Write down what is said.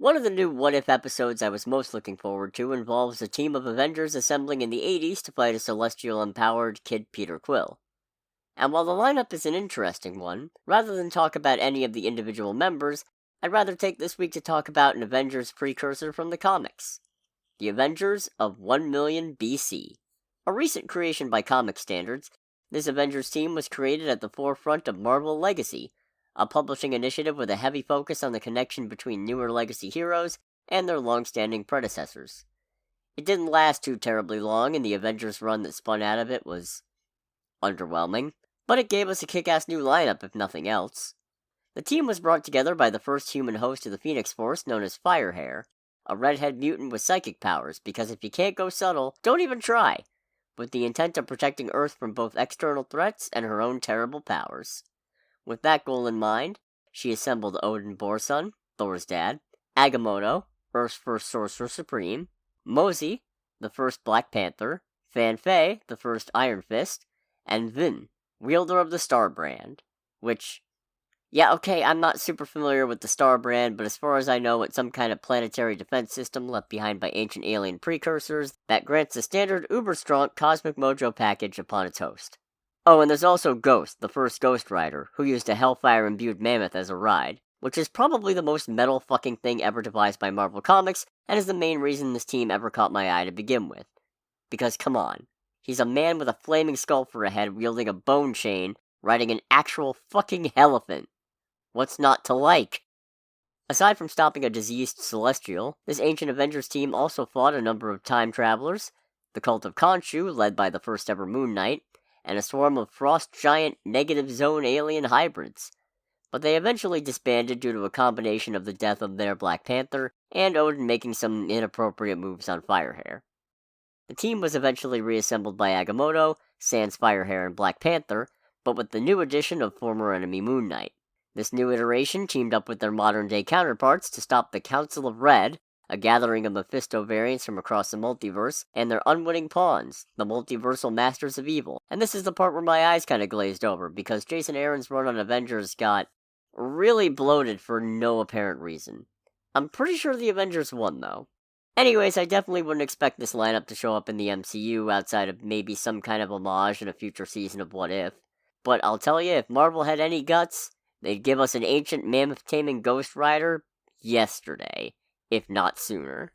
One of the new What If episodes I was most looking forward to involves a team of Avengers assembling in the 80s to fight a celestial empowered Kid Peter Quill. And while the lineup is an interesting one, rather than talk about any of the individual members, I'd rather take this week to talk about an Avengers precursor from the comics. The Avengers of 1 million BC. A recent creation by comic standards, this Avengers team was created at the forefront of Marvel Legacy, a publishing initiative with a heavy focus on the connection between newer Legacy heroes and their long-standing predecessors. It didn't last too terribly long, and the Avengers run that spun out of it was underwhelming, but it gave us a kick-ass new lineup if nothing else. The team was brought together by the first human host of the Phoenix Force known as Firehair, a redhead mutant with psychic powers, because if you can't go subtle, don't even try, with the intent of protecting Earth from both external threats and her own terrible powers. With that goal in mind, she assembled Odin Borson, Thor's dad, Agamotto, Earth's first Sorcerer Supreme, Mosey, the first Black Panther, Fan Fei, the first Iron Fist, and Vin, wielder of the Star Brand, which, yeah, okay, I'm not super familiar with the Star Brand, but as far as I know, it's some kind of planetary defense system left behind by ancient alien precursors that grants the standard uber-strong Cosmic Mojo package upon its host. Oh, and there's also Ghost, the first Ghost Rider, who used a Hellfire-imbued mammoth as a ride, which is probably the most metal fucking thing ever devised by Marvel Comics, and is the main reason this team ever caught my eye to begin with. Because, come on, he's a man with a flaming skull for a head wielding a bone chain, riding an actual fucking elephant. What's not to like? Aside from stopping a diseased Celestial, this ancient Avengers team also fought a number of time travelers, the cult of Khonshu, led by the first ever Moon Knight, and a swarm of frost giant negative zone alien hybrids. But they eventually disbanded due to a combination of the death of their Black Panther and Odin making some inappropriate moves on Firehair. The team was eventually reassembled by Agamotto, sans Firehair and Black Panther, but with the new addition of former enemy Moon Knight. This new iteration teamed up with their modern-day counterparts to stop the Council of Red, a gathering of Mephisto variants from across the multiverse, and their unwitting pawns, the multiversal masters of evil. And this is the part where my eyes kind of glazed over, because Jason Aaron's run on Avengers got really bloated for no apparent reason. I'm pretty sure the Avengers won, though. Anyways, I definitely wouldn't expect this lineup to show up in the MCU outside of maybe some kind of homage in a future season of What If. But I'll tell you, if Marvel had any guts, they'd give us an ancient mammoth-taming Ghost Rider yesterday, if not sooner.